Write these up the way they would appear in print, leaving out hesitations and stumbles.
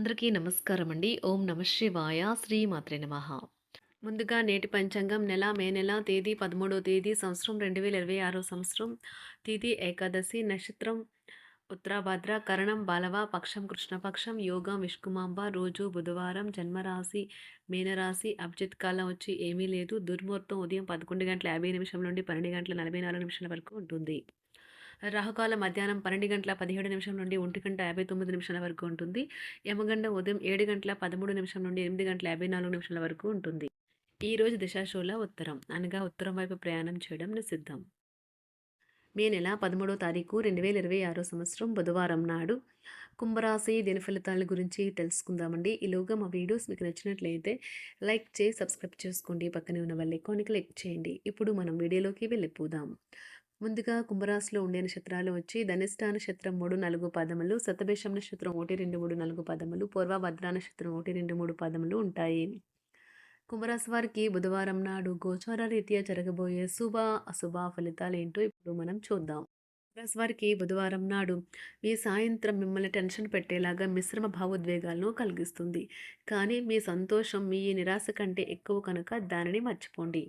అందరికీ నమస్కారం అండి. ఓం నమః శివాయ. శ్రీ మాత్రే నమః. ముందుగా నేటి పంచాంగం మే నెల తేదీ 13వ తేదీ సంవత్సరం 2026 సంవత్సరం. తిథి ఏకాదశి, నక్షత్రం ఉత్తరాభాద్ర, కరణం బాలవ, పక్షం కృష్ణపక్షం, యోగం విష్కుమాంబ, రోజు బుధవారం, జన్మరాశి మీనరాశి, అభిజిత్ కాలం వచ్చి ఏమీ లేదు. దుర్ముహూర్తం ఉదయం 11:50 నుండి 12:44 వరకు ఉంటుంది. రాహుకాలం మధ్యాహ్నం 12:17 నుండి 1:59 వరకు ఉంటుంది. యమగండం ఉదయం 7:13 నుండి 8:54 వరకు ఉంటుంది. ఈ రోజు దిశాశూల ఉత్తరం, అనగా ఉత్తరం వైపు ప్రయాణం చేయడం నిషిద్ధం. మే నెల 13వ తారీఖు 2026 సంవత్సరం బుధవారం నాడు కుంభరాశి దిన ఫలితాల గురించి తెలుసుకుందామండి. ఈలోగా మా వీడియోస్ మీకు నచ్చినట్లయితే లైక్ చేసి సబ్స్క్రైబ్ చేసుకోండి. పక్కనే ఉన్న బెల్ ఐకాన్ని క్లిక్ చేయండి. ఇప్పుడు మనం వీడియోలోకి వెళ్ళిపోదాం. ముందుగా కుంభరాశిలో ఉండే నక్షత్రాలు వచ్చి ధనిష్ట నక్షత్రం 3, 4 పాదములు, శతభిషం నక్షత్రం 1, 2, 3, 4 పాదములు, పూర్వభద్ర నక్షత్రం 1, 2, 3 పాదములు ఉంటాయి. కుంభరాశి వారికి బుధవారం నాడు గోచార రీత్యా జరగబోయే శుభ అశుభ ఫలితాలు ఏంటో ఇప్పుడు మనం చూద్దాం. కుంభరాశి వారికి బుధవారం నాడు మీ సాయంత్రం మిమ్మల్ని టెన్షన్ పెట్టేలాగా మిశ్రమ భావోద్వేగాలను కలిగిస్తుంది. కానీ మీ సంతోషం మీ నిరాశ కంటే ఎక్కువ కనుక దానిని మర్చిపోండి.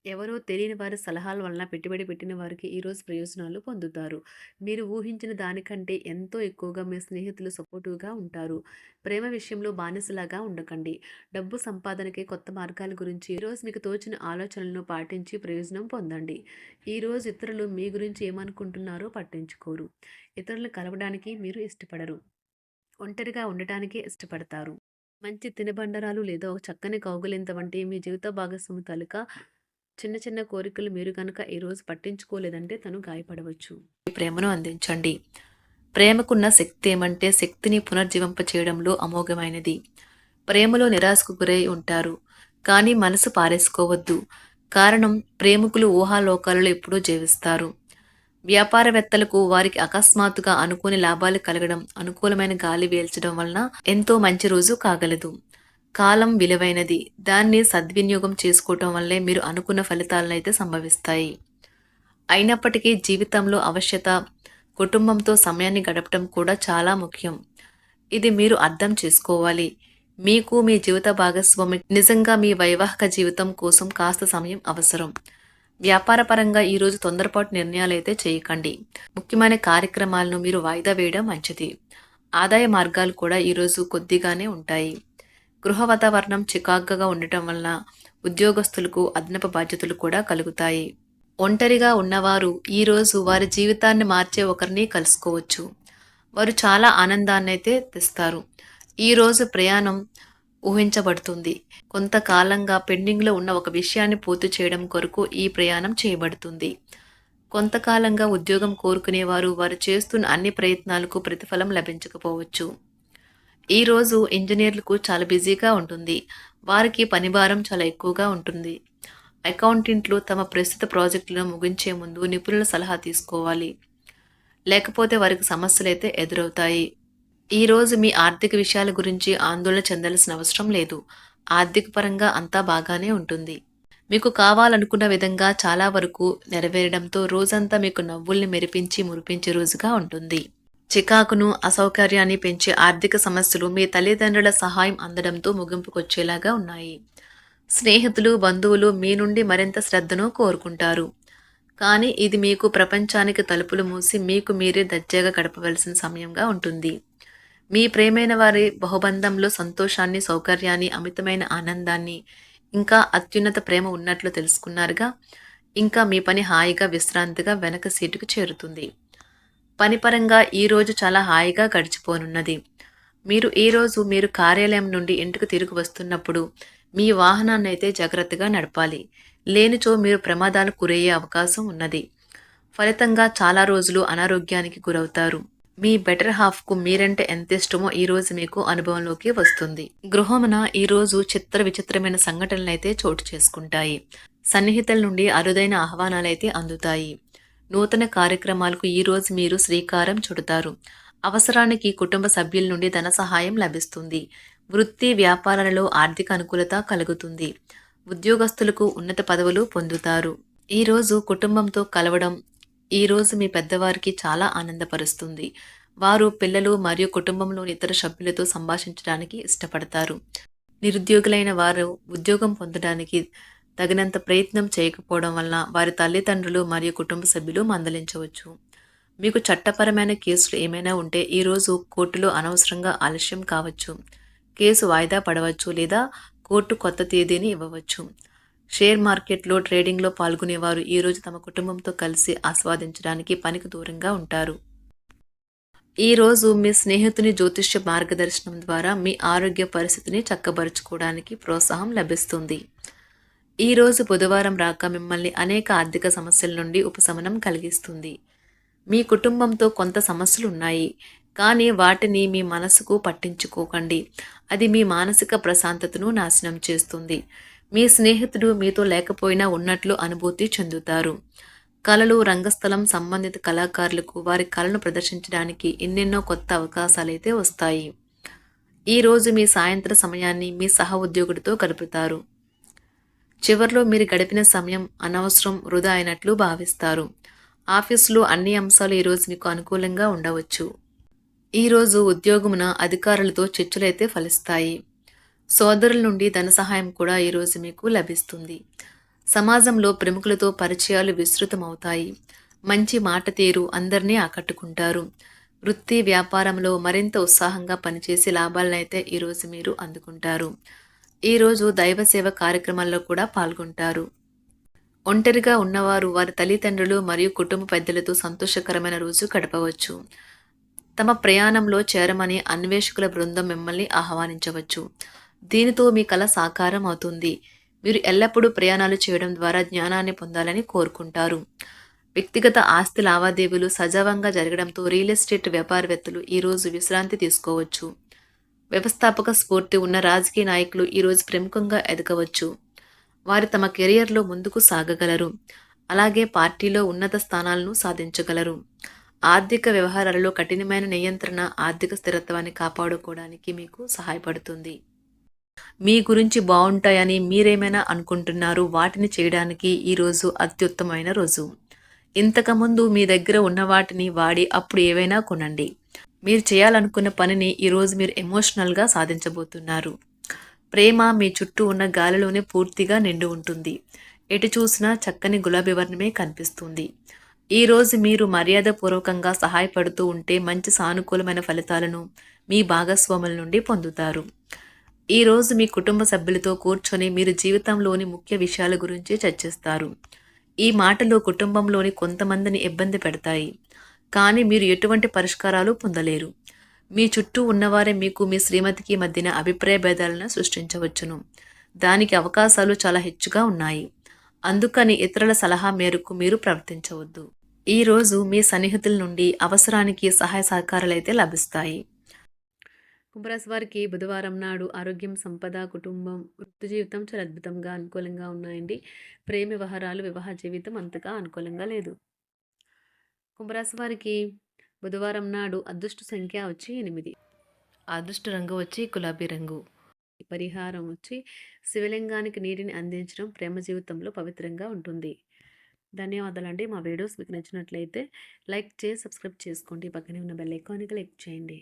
ఎవరో తెలియని వారి సలహాల వలన పెట్టుబడి పెట్టిన వారికి ఈరోజు ప్రయోజనాలు పొందుతారు. మీరు ఊహించిన దానికంటే ఎంతో ఎక్కువగా మీ స్నేహితులు సపోర్టివ్గా ఉంటారు. ప్రేమ విషయంలో బానిసలాగా ఉండకండి. డబ్బు సంపాదనకి కొత్త మార్గాల గురించి ఈరోజు మీకు తోచిన ఆలోచనలను పాటించి ప్రయోజనం పొందండి. ఈరోజు ఇతరులు మీ గురించి ఏమనుకుంటున్నారో పట్టించుకోరు. ఇతరులను కలవడానికి మీరు ఇష్టపడరు. ఒంటరిగా ఉండటానికే ఇష్టపడతారు. మంచి తినుబండరాలు లేదా ఒక చక్కని కౌగిలింత వంటి మీ జీవిత భాగస్వామి తాలూకా చిన్న చిన్న కోరికలు మీరు కనుక ఈరోజు పట్టించుకోలేదంటే తను గాయపడవచ్చు. ఈ ప్రేమను అందించండి. ప్రేమకున్న శక్తి ఏమంటే శక్తిని పునర్జీవింప చేయడంలో అమోఘమైనది. ప్రేమలో నిరాశకు గురై ఉంటారు, కానీ మనసు పారేసుకోవద్దు. కారణం, ప్రేమికులు ఊహాలోకాలలో ఎప్పుడూ జీవిస్తారు. వ్యాపారవేత్తలకు వారికి అకస్మాత్తుగా అనుకోని లాభాలు కలగడం, అనుకూలమైన గాలి వీల్చడం వలన ఎంతో మంచి రోజు కాగలదు. కాలం విలువైనది. దాన్ని సద్వినియోగం చేసుకోవటం వల్లే మీరు అనుకున్న ఫలితాలనైతే సంభవిస్తాయి. అయినప్పటికీ జీవితంలో ఆవశ్యత, కుటుంబంతో సమయాన్ని గడపటం కూడా చాలా ముఖ్యం. ఇది మీరు అర్థం చేసుకోవాలి. మీకు మీ జీవిత భాగస్వామి నిజంగా మీ వైవాహిక జీవితం కోసం కాస్త సమయం అవసరం. వ్యాపారపరంగా ఈరోజు తొందరపాటు నిర్ణయాలైతే చేయకండి. ముఖ్యమైన కార్యక్రమాలను మీరు వాయిదా వేయడం మంచిది. ఆదాయ మార్గాలు కూడా ఈరోజు కొద్దిగానే ఉంటాయి. గృహ వాతావరణం చికాకుగా ఉండటం వలన ఉద్యోగస్తులకు అదనపు బాధ్యతలు కూడా కలుగుతాయి. ఒంటరిగా ఉన్నవారు ఈరోజు వారి జీవితాన్ని మార్చే ఒకరిని కలుసుకోవచ్చు. వారు చాలా ఆనందాన్ని అయితే తెస్తారు. ఈరోజు ప్రయాణం ఊహించబడుతుంది. కొంతకాలంగా పెండింగ్లో ఉన్న ఒక విషయాన్ని పూర్తి చేయడం కొరకు ఈ ప్రయాణం చేయబడుతుంది. కొంతకాలంగా ఉద్యోగం కోరుకునేవారు వారు చేస్తున్న అన్ని ప్రయత్నాలకు ప్రతిఫలం లభించకపోవచ్చు. ఈరోజు ఇంజనీర్లకు చాలా బిజీగా ఉంటుంది. వారికి పనిభారం చాలా ఎక్కువగా ఉంటుంది. అకౌంటెంట్లు తమ ప్రస్తుత ప్రాజెక్టులను ముగించే ముందు నిపుణుల సలహా తీసుకోవాలి, లేకపోతే వారికి సమస్యలు అయితే ఎదురవుతాయి. ఈరోజు మీ ఆర్థిక విషయాల గురించి ఆందోళన చెందాల్సిన అవసరం లేదు. ఆర్థిక పరంగా అంతా బాగానే ఉంటుంది. మీకు కావాలనుకున్న విధంగా చాలా వరకు నెరవేరడంతో రోజంతా మీకు నవ్వుల్ని మెరిపించి మురిపించే రోజుగా ఉంటుంది. చికాకును, అసౌకర్యాన్ని పెంచే ఆర్థిక సమస్యలు మీ తల్లిదండ్రుల సహాయం అందడంతో ముగింపుకొచ్చేలాగా ఉన్నాయి. స్నేహితులు, బంధువులు మీ నుండి మరింత శ్రద్ధను కోరుకుంటారు. కానీ ఇది మీకు ప్రపంచానికి తలుపులు మూసి మీకు మీరే దర్జాగా గడపవలసిన సమయంగా ఉంటుంది. మీ ప్రేమైన వారి బహుబంధంలో సంతోషాన్ని, సౌకర్యాన్ని, అమితమైన ఆనందాన్ని, ఇంకా అత్యున్నత ప్రేమ ఉన్నట్లు తెలుసుకున్నారుగా. ఇంకా మీ పని హాయిగా విశ్రాంతిగా వెనక సీటుకు చేరుతుంది. పనిపరంగా ఈరోజు చాలా హాయిగా గడిచిపోనున్నది. మీరు కార్యాలయం నుండి ఇంటికి తిరిగి వస్తున్నప్పుడు మీ వాహనాన్ని అయితే జాగ్రత్తగా నడపాలి. లేనిచో మీరు ప్రమాదాలకు గురయ్యే అవకాశం ఉన్నది. ఫలితంగా చాలా రోజులు అనారోగ్యానికి గురవుతారు. మీ బెటర్ హాఫ్కు మీరంటే ఎంత ఇష్టమో ఈరోజు మీకు అనుభవంలోకి వస్తుంది. గృహమున ఈరోజు చిత్ర విచిత్రమైన సంఘటనలైతే చోటు చేసుకుంటాయి. సన్నిహితుల నుండి అరుదైన ఆహ్వానాలైతే అందుతాయి. నూతన కార్యక్రమాలకు ఈరోజు మీరు శ్రీకారం చుడతారు. అవసరానికి కుటుంబ సభ్యుల నుండి ధన సహాయం లభిస్తుంది. వృత్తి వ్యాపారాలలో ఆర్థిక అనుకూలత కలుగుతుంది. ఉద్యోగస్తులకు ఉన్నత పదవులు పొందుతారు. ఈరోజు కుటుంబంతో కలవడం ఈరోజు మీ పెద్దవారికి చాలా ఆనందపరుస్తుంది. వారు పిల్లలు మరియు కుటుంబంలోని ఇతర సభ్యులతో సంభాషించడానికి ఇష్టపడతారు. నిరుద్యోగులైన వారు ఉద్యోగం పొందడానికి తగినంత ప్రయత్నం చేయకపోవడం వలన వారి తల్లిదండ్రులు మరియు కుటుంబ సభ్యులు మందలించవచ్చు. మీకు చట్టపరమైన కేసులు ఏమైనా ఉంటే ఈరోజు కోర్టులో అనవసరంగా ఆలస్యం కావచ్చు. కేసు వాయిదా పడవచ్చు లేదా కోర్టు కొత్త తేదీని ఇవ్వవచ్చు. షేర్ మార్కెట్లో ట్రేడింగ్లో పాల్గొనేవారు ఈరోజు తమ కుటుంబంతో కలిసి ఆస్వాదించడానికి పనికి దూరంగా ఉంటారు. ఈరోజు మీ స్నేహితుని జ్యోతిష్య మార్గదర్శనం ద్వారా మీ ఆరోగ్య పరిస్థితిని చక్కబరుచుకోవడానికి ప్రోత్సాహం లభిస్తుంది. ఈరోజు బుధవారం రాక మిమ్మల్ని అనేక ఆర్థిక సమస్యల నుండి ఉపశమనం కలిగిస్తుంది. మీ కుటుంబంతో కొంత సమస్యలు ఉన్నాయి, కానీ వాటిని మీ మనసుకు పట్టించుకోకండి. అది మీ మానసిక ప్రశాంతతను నాశనం చేస్తుంది. మీ స్నేహితుడు మీతో లేకపోయినా ఉన్నట్లు అనుభూతి చెందుతారు. కళలు, రంగస్థలం సంబంధిత కళాకారులకు వారి కళను ప్రదర్శించడానికి ఎన్నెన్నో కొత్త అవకాశాలైతే వస్తాయి. ఈరోజు మీ సాయంత్ర సమయాన్ని మీ సహ ఉద్యోగుడితో గడుపుతారు. చివర్లో మీరు గడిపిన సమయం అనవసరం, వృధా అయినట్లు భావిస్తారు. ఆఫీసులో అన్ని అంశాలు ఈరోజు మీకు అనుకూలంగా ఉండవచ్చు. ఈరోజు ఉద్యోగమున అధికారులతో చర్చలైతే ఫలిస్తాయి. సోదరుల నుండి ధన సహాయం కూడా ఈరోజు మీకు లభిస్తుంది. సమాజంలో ప్రముఖులతో పరిచయాలు విస్తృతమవుతాయి. మంచి మాట తీరు అందరినీ ఆకట్టుకుంటారు. వృత్తి వ్యాపారంలో మరింత ఉత్సాహంగా పనిచేసి లాభాలనైతే ఈరోజు మీరు అందుకుంటారు. ఈరోజు దైవ సేవ కార్యక్రమాల్లో కూడా పాల్గొంటారు. ఒంటరిగా ఉన్నవారు వారి తల్లిదండ్రులు మరియు కుటుంబ పెద్దలతో సంతోషకరమైన రోజు గడపవచ్చు. తమ ప్రయాణంలో చేరమని అన్వేషకుల బృందం మిమ్మల్ని ఆహ్వానించవచ్చు. దీనితో మీ కల సాకారం అవుతుంది. మీరు ఎల్లప్పుడూ ప్రయాణాలు చేయడం ద్వారా జ్ఞానాన్ని పొందాలని కోరుకుంటారు. వ్యక్తిగత ఆస్తి లావాదేవీలు సజావంగా జరగడంతో రియల్ ఎస్టేట్ వ్యాపారవేత్తలు ఈరోజు విశ్రాంతి తీసుకోవచ్చు. వ్యవస్థాపక స్ఫూర్తి ఉన్న రాజకీయ నాయకులు ఈరోజు ప్రముఖంగా ఎదగవచ్చు. వారు తమ కెరియర్లో ముందుకు సాగగలరు. అలాగే పార్టీలో ఉన్నత స్థానాలను సాధించగలరు. ఆర్థిక వ్యవహారాలలో కఠినమైన నియంత్రణ ఆర్థిక స్థిరత్వాన్ని కాపాడుకోవడానికి మీకు సహాయపడుతుంది. మీ గురించి బాగుంటాయని మీరేమైనా అనుకుంటున్నారు, వాటిని చేయడానికి ఈరోజు అత్యుత్తమైన రోజు. ఇంతకుముందు మీ దగ్గర ఉన్న వాటిని వాడి అప్పుడు ఏవైనా కొనండి. మీరు చేయాలనుకున్న పనిని ఈరోజు మీరు ఎమోషనల్గా సాధించబోతున్నారు. ప్రేమ మీ చుట్టూ ఉన్న గాలిలోనే పూర్తిగా నిండి ఉంటుంది. ఎటు చూసినా చక్కని గులాబీ వర్ణమే కనిపిస్తుంది. ఈరోజు మీరు మర్యాదపూర్వకంగా సహాయపడుతూ ఉంటే మంచి సానుకూలమైన ఫలితాలను మీ భాగస్వాముల నుండి పొందుతారు. ఈరోజు మీ కుటుంబ సభ్యులతో కూర్చొని మీరు జీవితంలోని ముఖ్య విషయాల గురించి చర్చిస్తారు. ఈ మాటలు కుటుంబంలోని కొంతమందిని ఇబ్బంది పెడతాయి, కానీ మీరు ఎటువంటి పరిష్కారాలు పొందలేరు. మీ చుట్టూ ఉన్నవారే మీకు మీ శ్రీమతికి మధ్యన అభిప్రాయ భేదాలను సృష్టించవచ్చును. దానికి అవకాశాలు చాలా హెచ్చుగా ఉన్నాయి. అందుకని ఇతరుల సలహా మేరకు మీరు ప్రవర్తించవద్దు. ఈరోజు మీ సన్నిహితుల నుండి అవసరానికి సహాయ సహకారాలైతే లభిస్తాయి. కుంభరాశి వారికి బుధవారం నాడు ఆరోగ్యం, సంపద, కుటుంబం, వృత్తి జీవితం చాలా అద్భుతంగా అనుకూలంగా ఉన్నాయండి. ప్రేమ వ్యవహారాలు, వివాహ జీవితం అంతగా అనుకూలంగా లేదు. కుంభరాశి వారికి బుధవారం నాడు అదృష్ట సంఖ్య వచ్చి 8. అదృష్ట రంగు వచ్చి గులాబీ రంగు. పరిహారం వచ్చి శివలింగానికి నీటిని అందించడం ప్రేమ జీవితంలో పవిత్రంగా ఉంటుంది. ధన్యవాదాలండి. మా వీడియోస్ మీకు నచ్చినట్లయితే లైక్ చేసి సబ్స్క్రైబ్ చేసుకోండి. పక్కనే ఉన్న బెల్ ఐకాన్ని క్లిక్ చేయండి.